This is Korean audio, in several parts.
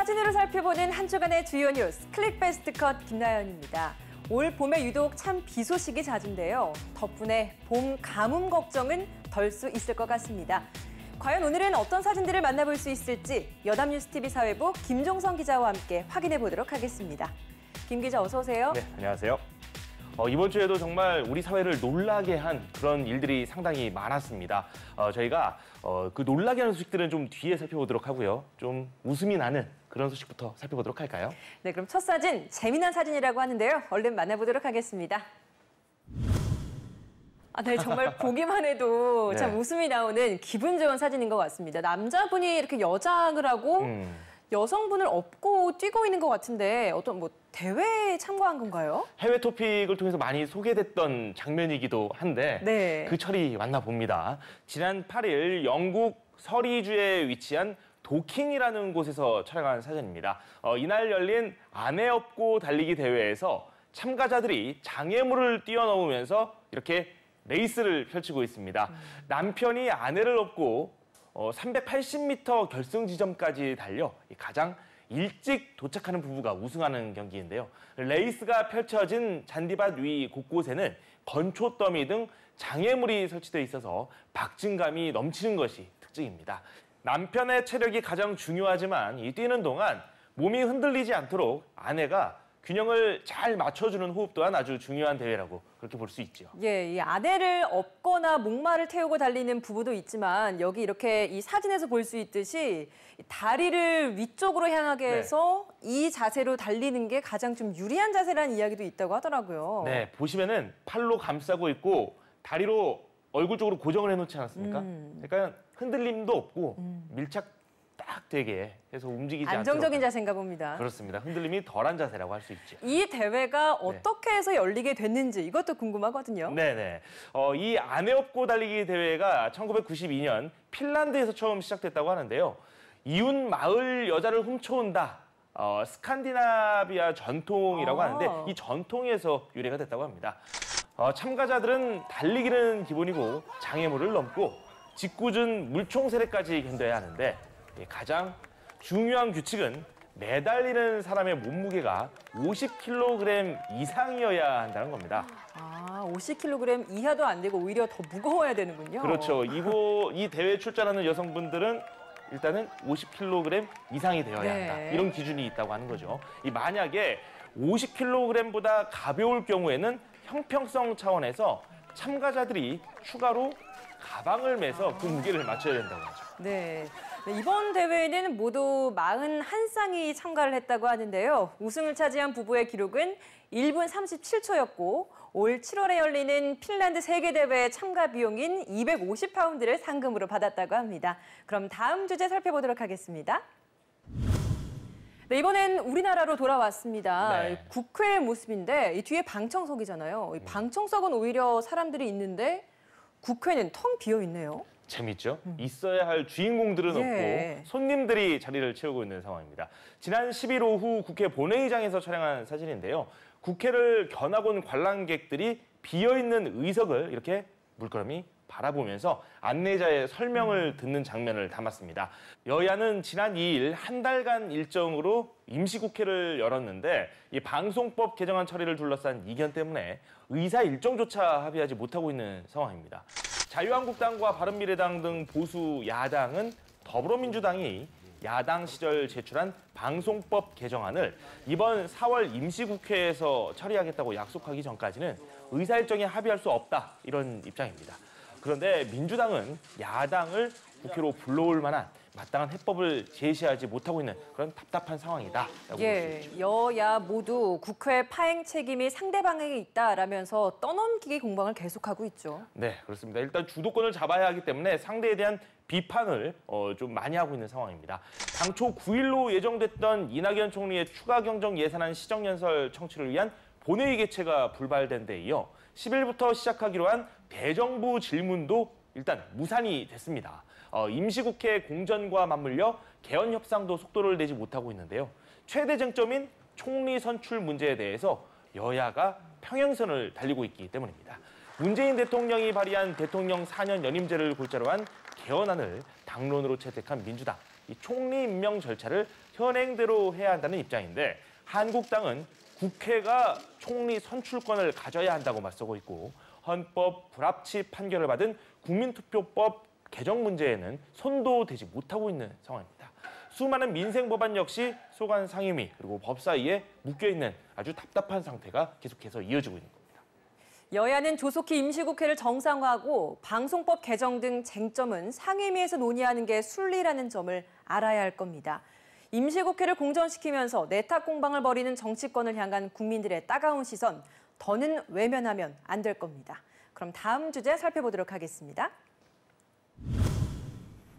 사진으로 살펴보는 한 주간의 주요 뉴스 클릭 베스트 컷 김나연입니다. 올 봄에 유독 참 비 소식이 잦은데요. 덕분에 봄 가뭄 걱정은 덜 수 있을 것 같습니다. 과연 오늘은 어떤 사진들을 만나볼 수 있을지 여담뉴스TV 사회부 김종성 기자와 함께 확인해 보도록 하겠습니다. 김 기자 어서 오세요. 네, 안녕하세요. 이번 주에도 정말 우리 사회를 놀라게 한 그런 일들이 상당히 많았습니다. 저희가 그 놀라게 하는 소식들은 좀 뒤에 살펴보도록 하고요. 좀 웃음이 나는 그런 소식부터 살펴보도록 할까요? 네, 그럼 첫 사진, 재미난 사진이라고 하는데요. 얼른 만나보도록 하겠습니다. 네, 정말 보기만 해도 네. 참 웃음이 나오는 기분 좋은 사진인 것 같습니다. 남자분이 이렇게 여장을 하고 여성분을 업고 뛰고 있는 것 같은데 어떤 대회에 참가한 건가요? 해외 토픽을 통해서 많이 소개됐던 장면이기도 한데 네. 그 철이 왔나 봅니다. 지난 8일 영국 서리주에 위치한 도킹이라는 곳에서 촬영한 사진입니다. 이날 열린 아내 업고 달리기 대회에서 참가자들이 장애물을 뛰어넘으면서 이렇게 레이스를 펼치고 있습니다. 남편이 아내를 업고 380m 결승 지점까지 달려 가장 일찍 도착하는 부부가 우승하는 경기인데요. 레이스가 펼쳐진 잔디밭 위 곳곳에는 건초 더미 등 장애물이 설치되어 있어서 박진감이 넘치는 것이 특징입니다. 남편의 체력이 가장 중요하지만 이 뛰는 동안 몸이 흔들리지 않도록 아내가 균형을 잘 맞춰주는 호흡 또한 아주 중요한 대회라고 그렇게 볼 수 있죠. 예, 이 아내를 업거나 목마를 태우고 달리는 부부도 있지만 여기 이렇게 이 사진에서 볼 수 있듯이 다리를 위쪽으로 향하게 해서 이 자세로 달리는 게 가장 좀 유리한 자세라는 이야기도 있다고 하더라고요. 네, 보시면은 팔로 감싸고 있고 다리로 얼굴 쪽으로 고정을 해놓지 않았습니까? 그러니까 흔들림도 없고 밀착 딱 되게 해서 움직이지 않도록. 안정적인 자세인가 봅니다. 그렇습니다. 흔들림이 덜한 자세라고 할 수 있죠. 이 대회가 어떻게 해서 열리게 됐는지 이것도 궁금하거든요. 네네. 이 아내 업고 달리기 대회가 1992년 핀란드에서 처음 시작됐다고 하는데요. 이웃 마을 여자를 훔쳐온다. 스칸디나비아 전통이라고 하는데 이 전통에서 유래가 됐다고 합니다. 참가자들은 달리기는 기본이고 장애물을 넘고 짓궂은 물총 세례까지 견뎌야 하는데 가장 중요한 규칙은 매달리는 사람의 몸무게가 50kg 이상이어야 한다는 겁니다. 50kg 이하도 안 되고 오히려 더 무거워야 되는군요. 그렇죠. 이 대회에 출전하는 여성분들은 일단은 50kg 이상이 되어야 한다. 이런 기준이 있다고 하는 거죠. 만약에 50kg보다 가벼울 경우에는 형평성 차원에서 참가자들이 추가로 가방을 매서 그 무게를 맞춰야 된다고 하죠. 네. 이번 대회에는 모두 41쌍이 참가를 했다고 하는데요. 우승을 차지한 부부의 기록은 1분 37초였고 올 7월에 열리는 핀란드 세계대회 참가 비용인 250파운드를 상금으로 받았다고 합니다. 그럼 다음 주제 살펴보도록 하겠습니다. 네, 이번엔 우리나라로 돌아왔습니다. 네. 국회 모습인데 이 뒤에 방청석이잖아요. 이 방청석은 오히려 사람들이 있는데 국회는 텅 비어 있네요. 재밌죠? 있어야 할 주인공들은 없고 손님들이 자리를 채우고 있는 상황입니다. 지난 10일 오후 국회 본회의장에서 촬영한 사진인데요. 국회를 견학 온 관람객들이 비어있는 의석을 이렇게 물끄러미 바라보면서 안내자의 설명을 듣는 장면을 담았습니다. 여야는 지난 2일 한 달간 일정으로 임시국회를 열었는데 이 방송법 개정안 처리를 둘러싼 이견 때문에 의사 일정조차 합의하지 못하고 있는 상황입니다. 자유한국당과 바른미래당 등 보수 야당은 더불어민주당이 야당 시절 제출한 방송법 개정안을 이번 4월 임시국회에서 처리하겠다고 약속하기 전까지는 의사일정에 합의할 수 없다 이런 입장입니다. 그런데 민주당은 야당을 국회로 불러올 만한 마땅한 해법을 제시하지 못하고 있는 그런 답답한 상황이다. 여야 모두 국회 파행 책임이 상대방에게 있다라면서 떠넘기기 공방을 계속하고 있죠. 네, 그렇습니다. 일단 주도권을 잡아야 하기 때문에 상대에 대한 비판을 좀 많이 하고 있는 상황입니다. 당초 9일로 예정됐던 이낙연 총리의 추가 경정 예산안 시정연설 청취를 위한 본회의 개최가 불발된 데 이어 10일부터 시작하기로 한 대정부 질문도 일단 무산이 됐습니다. 임시국회 공전과 맞물려 개헌 협상도 속도를 내지 못하고 있는데요. 최대 쟁점인 총리 선출 문제에 대해서 여야가 평행선을 달리고 있기 때문입니다. 문재인 대통령이 발의한 대통령 4년 연임제를 골자로 한 개헌안을 당론으로 채택한 민주당. 이 총리 임명 절차를 현행대로 해야 한다는 입장인데 한국당은 국회가 총리 선출권을 가져야 한다고 맞서고 있고 헌법 불합치 판결을 받은 국민투표법 개정 문제에는 손도 대지 못하고 있는 상황입니다. 수많은 민생 법안 역시 소관 상임위 그리고 법사위에 묶여있는 아주 답답한 상태가 계속해서 이어지고 있는 겁니다. 여야는 조속히 임시국회를 정상화하고 방송법 개정 등 쟁점은 상임위에서 논의하는 게 순리라는 점을 알아야 할 겁니다. 임시국회를 공전시키면서 내탁 공방을 벌이는 정치권을 향한 국민들의 따가운 시선, 더는 외면하면 안 될 겁니다. 그럼 다음 주제 살펴보도록 하겠습니다.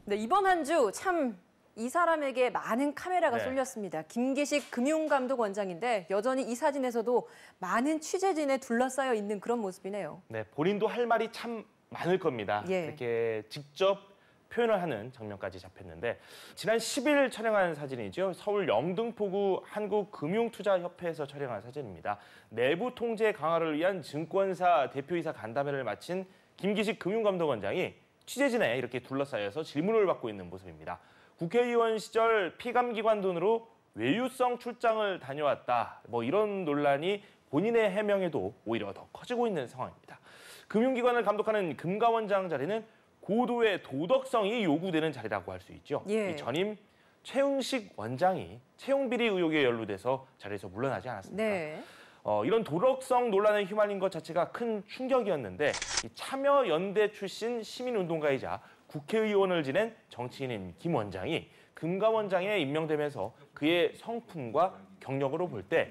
네, 이번 한 주 참 이 사람에게 많은 카메라가 쏠렸습니다. 김기식 금융감독원장인데 여전히 이 사진에서도 많은 취재진에 둘러싸여 있는 그런 모습이네요. 네, 본인도 할 말이 참 많을 겁니다. 이렇게 직접 표현을 하는 장면까지 잡혔는데 지난 10일 촬영한 사진이죠. 서울 영등포구 한국금융투자협회에서 촬영한 사진입니다. 내부 통제 강화를 위한 증권사 대표이사 간담회를 마친 김기식 금융감독원장이 취재진에 이렇게 둘러싸여서 질문을 받고 있는 모습입니다. 국회의원 시절 피감기관 돈으로 외유성 출장을 다녀왔다. 이런 논란이 본인의 해명에도 오히려 더 커지고 있는 상황입니다. 금융기관을 감독하는 금감원장 자리는 고도의 도덕성이 요구되는 자리라고 할 수 있죠. 이 전임 최응식 원장이 채용비리 의혹에 연루돼서 자리에서 물러나지 않았습니까? 이런 도덕성 논란에 휘말린 것 자체가 큰 충격이었는데 이 참여연대 출신 시민운동가이자 국회의원을 지낸 정치인인 김 원장이 금감원장에 임명되면서 그의 성품과 경력으로 볼 때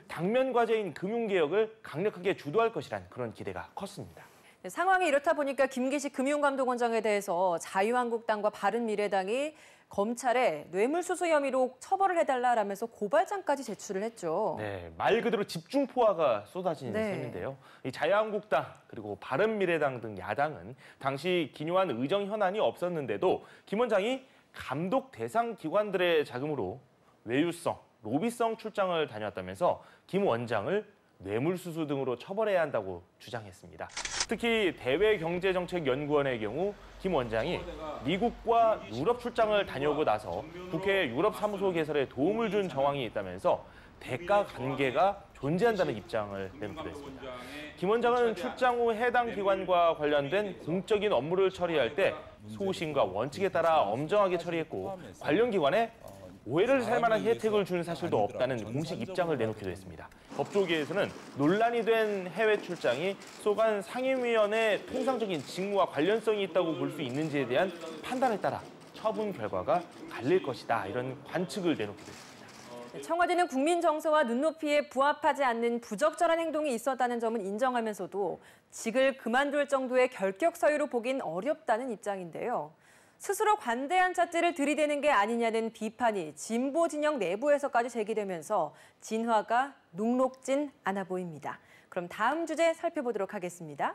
당면 과제인 금융개혁을 강력하게 주도할 것이란 그런 기대가 컸습니다. 상황이 이렇다 보니까 김기식 금융감독원장에 대해서 자유한국당과 바른미래당이 검찰에 뇌물수수 혐의로 처벌을 해달라라면서 고발장까지 제출을 했죠. 네, 말 그대로 집중포화가 쏟아지는 셈인데요. 이 자유한국당 그리고 바른미래당 등 야당은 당시 기묘한 의정 현안이 없었는데도 김 원장이 감독 대상 기관들의 자금으로 외유성, 로비성 출장을 다녔다면서 김 원장을 뇌물수수 등으로 처벌해야 한다고 주장했습니다. 특히 대외경제정책연구원의 경우 김 원장이 미국과 유럽 출장을 다녀오고 나서 국회 유럽사무소 개설에 도움을 준 정황이 있다면서 대가 관계가 존재한다는 입장을 내놓기도 했습니다. 김 원장은 출장 후 해당 기관과 관련된 공적인 업무를 처리할 때 소신과 원칙에 따라 엄정하게 처리했고 관련 기관에 오해를 살 만한 혜택을 준 사실도 없다는 공식 입장을 내놓기도 했습니다. 법조계에서는 논란이 된 해외 출장이 소관 상임위원회 통상적인 직무와 관련성이 있다고 볼 수 있는지에 대한 판단에 따라 처분 결과가 갈릴 것이다. 이런 관측을 내놓기도 했습니다. 청와대는 국민 정서와 눈높이에 부합하지 않는 부적절한 행동이 있었다는 점은 인정하면서도 직을 그만둘 정도의 결격 사유로 보긴 어렵다는 입장인데요. 스스로 관대한 잣대를 들이대는 게 아니냐는 비판이 진보 진영 내부에서까지 제기되면서 진화가 녹록진 않아 보입니다. 그럼 다음 주제 살펴보도록 하겠습니다.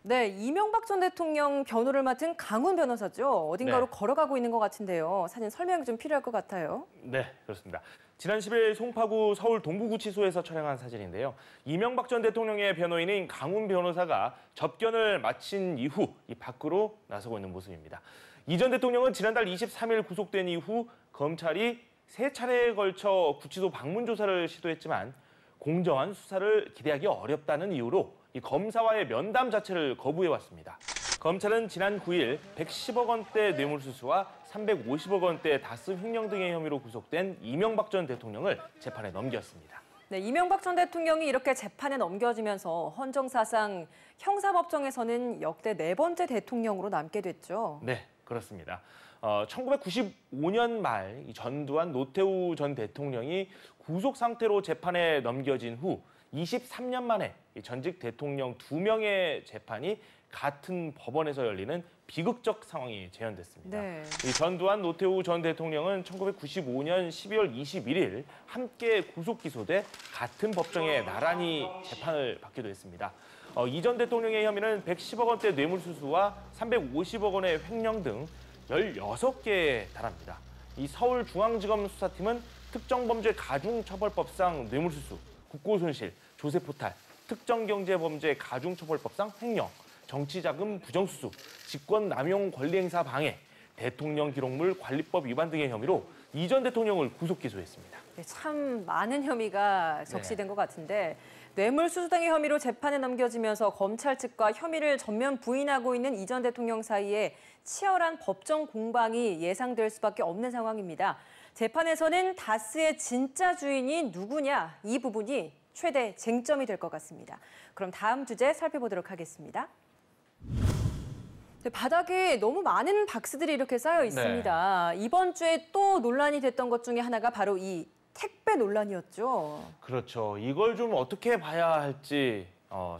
네, 이명박 전 대통령 변호를 맡은 강훈 변호사죠. 어딘가로 걸어가고 있는 것 같은데요. 사진 설명이 좀 필요할 것 같아요. 네, 그렇습니다. 지난 10일 송파구 서울 동부구치소에서 촬영한 사진인데요. 이명박 전 대통령의 변호인인 강훈 변호사가 접견을 마친 이후 밖으로 나서고 있는 모습입니다. 이 전 대통령은 지난달 23일 구속된 이후 검찰이 3차례에 걸쳐 구치소 방문 조사를 시도했지만 공정한 수사를 기대하기 어렵다는 이유로 이 검사와의 면담 자체를 거부해왔습니다. 검찰은 지난 9일 110억 원대 뇌물수수와 350억 원대 다스 횡령 등의 혐의로 구속된 이명박 전 대통령을 재판에 넘겼습니다. 네, 이명박 전 대통령이 이렇게 재판에 넘겨지면서 헌정사상 형사법정에서는 역대 4번째 대통령으로 남게 됐죠. 네, 그렇습니다. 1995년 말 전두환 노태우 전 대통령이 구속 상태로 재판에 넘겨진 후 23년 만에 전직 대통령 2명의 재판이 같은 법원에서 열리는 비극적 상황이 재현됐습니다. 이 전두환 노태우 전 대통령은 1995년 12월 21일 함께 구속 기소돼 같은 법정에 나란히 재판을 받기도 했습니다. 이 전 대통령의 혐의는 110억 원대 뇌물수수와 350억 원의 횡령 등 16개에 달합니다. 이 서울중앙지검 수사팀은 특정범죄 가중처벌법상 뇌물수수, 국고손실, 조세포탈, 특정경제범죄 가중처벌법상 횡령, 정치자금 부정수수, 직권남용 권리행사 방해, 대통령 기록물 관리법 위반 등의 혐의로 이 전 대통령을 구속 기소했습니다. 네, 참 많은 혐의가 적시된 것 같은데 뇌물수수 등의 혐의로 재판에 넘겨지면서 검찰 측과 혐의를 전면 부인하고 있는 이 전 대통령 사이에 치열한 법정 공방이 예상될 수밖에 없는 상황입니다. 재판에서는 다스의 진짜 주인이 누구냐 이 부분이 최대 쟁점이 될 것 같습니다. 그럼 다음 주제 살펴보도록 하겠습니다. 바닥에 너무 많은 박스들이 이렇게 쌓여 있습니다. 네. 이번 주에 또 논란이 됐던 것 중에 하나가 바로 이 택배 논란이었죠. 그렇죠. 이걸 좀 어떻게 봐야 할지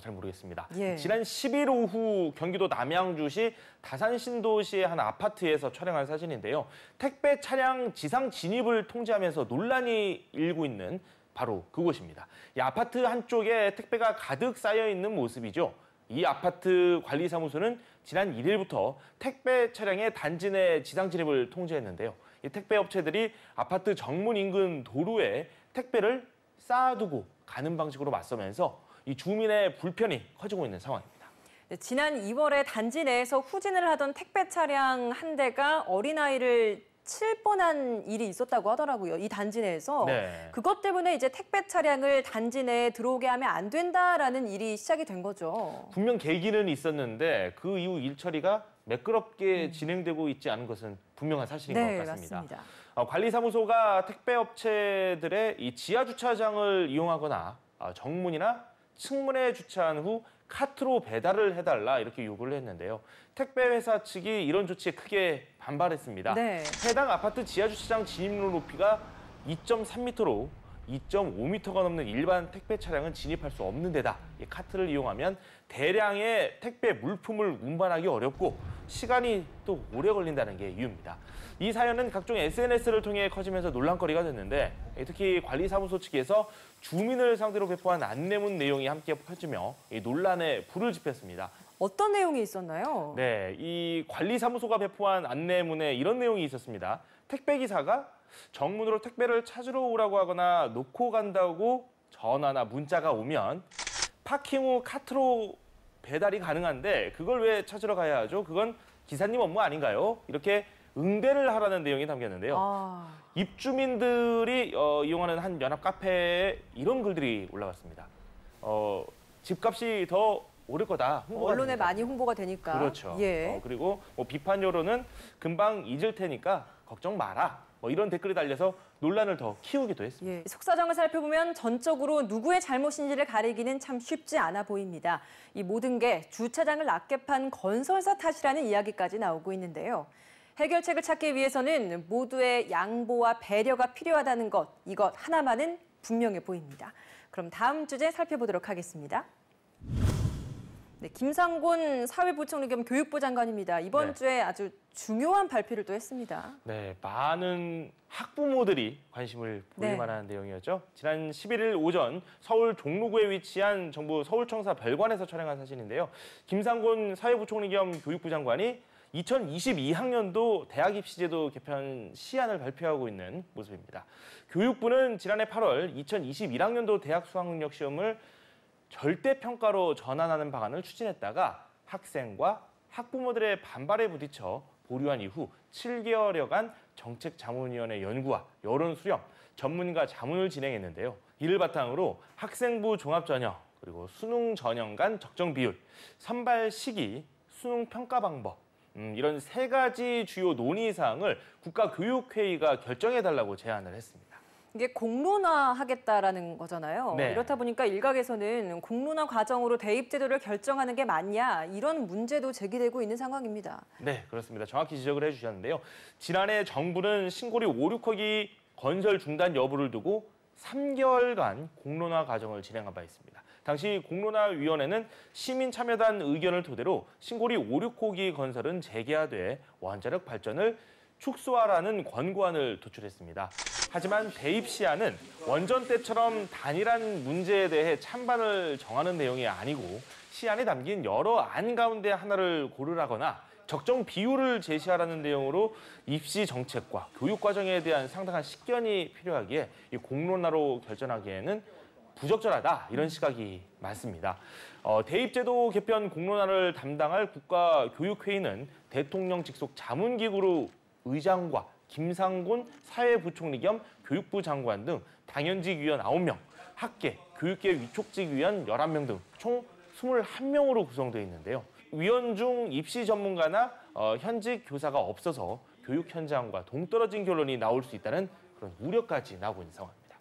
잘 모르겠습니다. 예. 지난 10일 오후 경기도 남양주시 다산신도시의 한 아파트에서 촬영한 사진인데요. 택배 차량 지상 진입을 통제하면서 논란이 일고 있는 바로 그곳입니다. 이 아파트 한쪽에 택배가 가득 쌓여 있는 모습이죠. 이 아파트 관리사무소는 지난 1일부터 택배 차량의 단지 내 지상 진입을 통제했는데요. 이 택배 업체들이 아파트 정문 인근 도로에 택배를 쌓아두고 가는 방식으로 맞서면서 이 주민의 불편이 커지고 있는 상황입니다. 네, 지난 2월에 단지 내에서 후진을 하던 택배 차량 한 대가 어린아이를 칠 뻔한 일이 있었다고 하더라고요. 이 단지 내에서. 네. 그것 때문에 이제 택배 차량을 단지 내에 들어오게 하면 안 된다라는 일이 시작이 된 거죠. 분명 계기는 있었는데 그 이후 일 처리가 매끄럽게 진행되고 있지 않은 것은 분명한 사실인 것 같습니다. 맞습니다. 관리사무소가 택배업체들의 이 지하 주차장을 이용하거나 정문이나 측문에 주차한 후 카트로 배달을 해달라 이렇게 요구를 했는데요. 택배 회사 측이 이런 조치에 크게 반발했습니다. 네. 해당 아파트 지하 주차장 진입로 높이가 2.3m로 2.5m가 넘는 일반 택배 차량은 진입할 수 없는 데다 이 카트를 이용하면 대량의 택배 물품을 운반하기 어렵고 시간이 또 오래 걸린다는 게 이유입니다. 이 사연은 각종 SNS를 통해 커지면서 논란거리가 됐는데 특히 관리사무소 측에서 주민을 상대로 배포한 안내문 내용이 함께 퍼지며 이 논란에 불을 지폈습니다. 어떤 내용이 있었나요? 네, 이 관리사무소가 배포한 안내문에 이런 내용이 있었습니다. 택배기사가 정문으로 택배를 찾으러 오라고 하거나 놓고 간다고 전화나 문자가 오면 파킹 후 카트로 배달이 가능한데 그걸 왜 찾으러 가야 하죠? 그건 기사님 업무 아닌가요? 이렇게 응대를 하라는 내용이 담겼는데요. 입주민들이 이용하는 한 연합 카페에 이런 글들이 올라왔습니다. 집값이 더 오를 거다. 언론에 됩니다. 많이 홍보가 되니까. 그렇죠. 예. 그리고 비판 여론은 금방 잊을 테니까 걱정 마라. 이런 댓글이 달려서 논란을 더 키우기도 했습니다. 예. 속사정을 살펴보면 전적으로 누구의 잘못인지를 가리기는 참 쉽지 않아 보입니다. 이 모든 게 주차장을 낮게 판 건설사 탓이라는 이야기까지 나오고 있는데요. 해결책을 찾기 위해서는 모두의 양보와 배려가 필요하다는 것, 이것 하나만은 분명해 보입니다. 그럼 다음 주제 살펴보도록 하겠습니다. 네, 김상곤 사회부총리 겸 교육부 장관입니다. 이번 주에 아주 중요한 발표를 또 했습니다. 네, 많은 학부모들이 관심을 보일 만한 내용이었죠. 지난 11일 오전 서울 종로구에 위치한 정부 서울청사 별관에서 촬영한 사진인데요. 김상곤 사회부총리 겸 교육부 장관이 2022학년도 대학 입시제도 개편 시안을 발표하고 있는 모습입니다. 교육부는 지난해 8월 2021학년도 대학 수학능력 시험을 절대평가로 전환하는 방안을 추진했다가 학생과 학부모들의 반발에 부딪혀 보류한 이후 7개월여간 정책자문위원회 연구와 여론 수렴, 전문가 자문을 진행했는데요. 이를 바탕으로 학생부 종합전형, 그리고 수능 전형 간 적정 비율, 선발 시기, 수능 평가 방법, 이런 세 가지 주요 논의사항을 국가교육회의가 결정해달라고 제안을 했습니다. 이게 공론화하겠다라는 거잖아요. 네. 이렇다 보니까 일각에서는 공론화 과정으로 대입제도를 결정하는 게 맞냐 이런 문제도 제기되고 있는 상황입니다. 네, 그렇습니다. 정확히 지적을 해주셨는데요. 지난해 정부는 신고리 5, 6호기 건설 중단 여부를 두고 3개월간 공론화 과정을 진행한 바 있습니다. 당시 공론화위원회는 시민참여단 의견을 토대로 신고리 5, 6호기 건설은 재개하되 원자력 발전을 축소하라는 권고안을 도출했습니다. 하지만 대입 시안은 원전 때처럼 단일한 문제에 대해 찬반을 정하는 내용이 아니고 시안에 담긴 여러 안 가운데 하나를 고르라거나 적정 비율을 제시하라는 내용으로 입시 정책과 교육 과정에 대한 상당한 식견이 필요하기에 이 공론화로 결정하기에는 부적절하다 이런 시각이 많습니다. 대입제도 개편 공론화를 담당할 국가교육회의는 대통령 직속 자문기구로 의장과 김상곤 사회부총리 겸 교육부 장관 등 당연직 위원 9명, 학계, 교육계 위촉직 위원 11명 등 총 21명으로 구성되어 있는데요. 위원 중 입시 전문가나 현직 교사가 없어서 교육 현장과 동떨어진 결론이 나올 수 있다는 그런 우려까지 나오고 있는 상황입니다.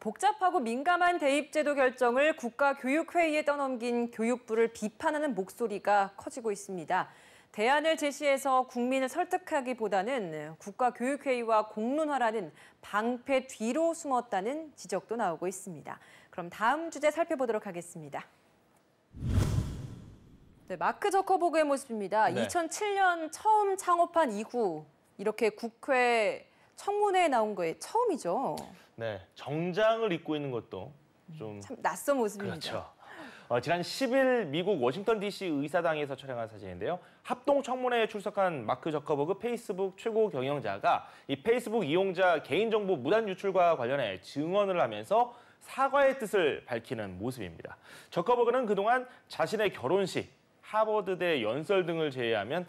복잡하고 민감한 대입제도 결정을 국가교육회의에 떠넘긴 교육부를 비판하는 목소리가 커지고 있습니다. 대안을 제시해서 국민을 설득하기보다는 국가교육회의와 공론화라는 방패 뒤로 숨었다는 지적도 나오고 있습니다. 그럼 다음 주제 살펴보도록 하겠습니다. 네, 마크 저커버그의 모습입니다. 네. 2007년 처음 창업한 이후 이렇게 국회 청문회에 나온 거에 처음이죠. 네, 정장을 입고 있는 것도 좀 참 낯선 모습입니다. 그렇죠. 지난 10일 미국 워싱턴 DC 의사당에서 촬영한 사진인데요. 합동 청문회에 출석한 마크 저커버그 페이스북 최고 경영자가 이 페이스북 이용자 개인정보 무단 유출과 관련해 증언을 하면서 사과의 뜻을 밝히는 모습입니다. 저커버그는 그동안 자신의 결혼식, 하버드대 연설 등을 제외하면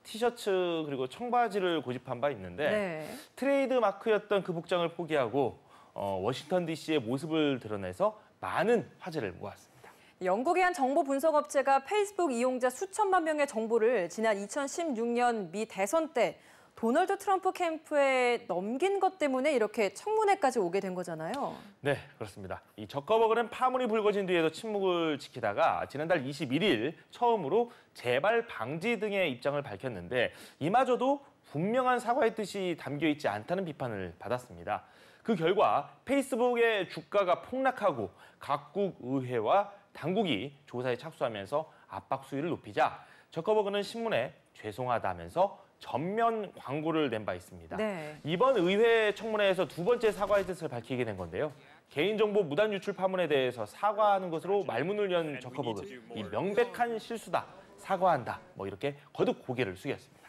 티셔츠 그리고 청바지를 고집한 바 있는데 네. 트레이드 마크였던 그 복장을 포기하고 워싱턴 DC의 모습을 드러내서 많은 화제를 모았습니다. 영국의 한 정보 분석 업체가 페이스북 이용자 수천만 명의 정보를 지난 2016년 미 대선 때 도널드 트럼프 캠프에 넘긴 것 때문에 이렇게 청문회까지 오게 된 거잖아요. 네, 그렇습니다. 이 저커버그는 파문이 불거진 뒤에도 침묵을 지키다가 지난달 21일 처음으로 재발 방지 등의 입장을 밝혔는데 이마저도 분명한 사과의 뜻이 담겨 있지 않다는 비판을 받았습니다. 그 결과 페이스북의 주가가 폭락하고 각국 의회와 당국이 조사에 착수하면서 압박 수위를 높이자 저커버그는 신문에 죄송하다면서 전면 광고를 낸 바 있습니다. 네. 이번 의회 청문회에서 두 번째 사과의 뜻을 밝히게 된 건데요. 개인정보 무단 유출 파문에 대해서 사과하는 것으로 말문을 연 저커버그. 이 명백한 실수다, 사과한다, 이렇게 거듭 고개를 숙였습니다.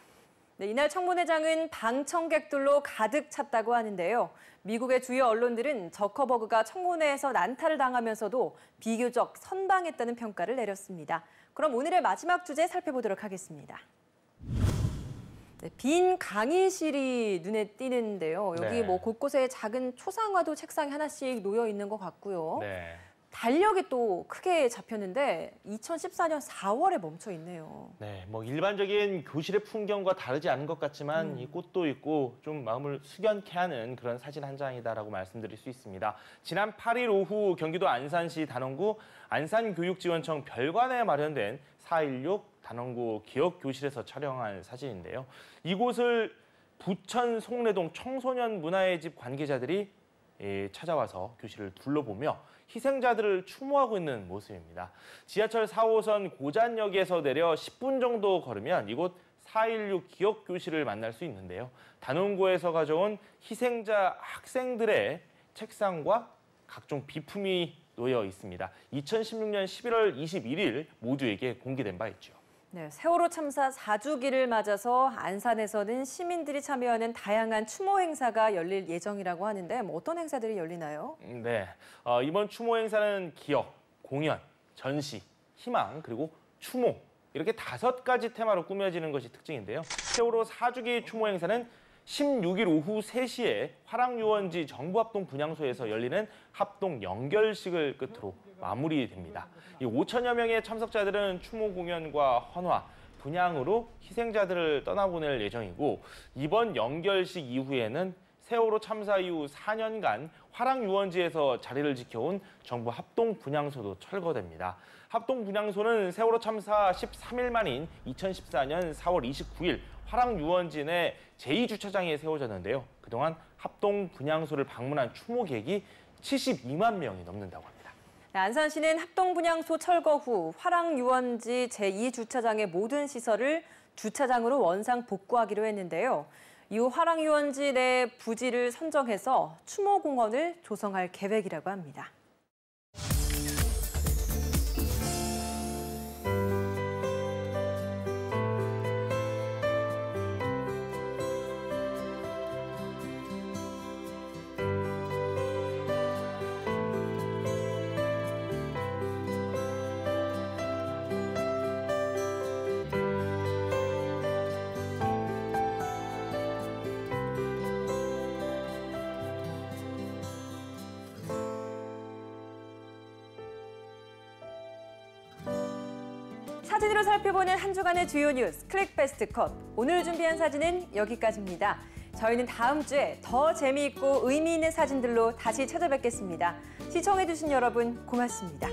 네, 이날 청문회장은 방청객들로 가득 찼다고 하는데요. 미국의 주요 언론들은 저커버그가 청문회에서 난타를 당하면서도 비교적 선방했다는 평가를 내렸습니다. 그럼 오늘의 마지막 주제 살펴보도록 하겠습니다. 네, 빈 강의실이 눈에 띄는데요. 여기 네. 곳곳에 작은 초상화도 책상에 하나씩 놓여 있는 것 같고요. 네. 달력이 또 크게 잡혔는데 2014년 4월에 멈춰 있네요. 네, 일반적인 교실의 풍경과 다르지 않은 것 같지만 이 꽃도 있고 좀 마음을 숙연케 하는 그런 사진 한 장이다라고 말씀드릴 수 있습니다. 지난 8일 오후 경기도 안산시 단원구 안산교육지원청 별관에 마련된 4.16 단원구 기억교실에서 촬영한 사진인데요. 이곳을 부천 송내동 청소년 문화의 집 관계자들이 찾아와서 교실을 둘러보며 희생자들을 추모하고 있는 모습입니다. 지하철 4호선 고잔역에서 내려 10분 정도 걸으면 이곳 4.16 기억교실을 만날 수 있는데요. 단원고에서 가져온 희생자 학생들의 책상과 각종 비품이 놓여 있습니다. 2016년 11월 21일 모두에게 공개된 바 있죠. 네, 세월호 참사 4주기를 맞아서 안산에서는 시민들이 참여하는 다양한 추모 행사가 열릴 예정이라고 하는데 어떤 행사들이 열리나요? 네, 이번 추모 행사는 기억, 공연, 전시, 희망, 그리고 추모 이렇게 5가지 테마로 꾸며지는 것이 특징인데요. 세월호 4주기 추모 행사는 16일 오후 3시에 화랑유원지 정부합동 분향소에서 열리는 합동 연결식을 끝으로 마무리됩니다. 이 5천여 명의 참석자들은 추모 공연과 헌화, 분향으로 희생자들을 떠나보낼 예정이고 이번 연결식 이후에는 세월호 참사 이후 4년간 화랑유원지에서 자리를 지켜온 정부 합동 분향소도 철거됩니다. 합동 분향소는 세월호 참사 13일 만인 2014년 4월 29일 화랑유원지 내 제2주차장에 세워졌는데요. 그동안 합동 분향소를 방문한 추모객이 72만 명이 넘는다고 합니다. 안산시는 합동 분향소 철거 후 화랑유원지 제2주차장의 모든 시설을 주차장으로 원상 복구하기로 했는데요. 이후 화랑유원지 내 부지를 선정해서 추모공원을 조성할 계획이라고 합니다. 사진으로 살펴보는 한 주간의 주요 뉴스 클릭 베스트 컷. 오늘 준비한 사진은 여기까지입니다. 저희는 다음 주에 더 재미있고 의미 있는 사진들로 다시 찾아뵙겠습니다. 시청해주신 여러분 고맙습니다.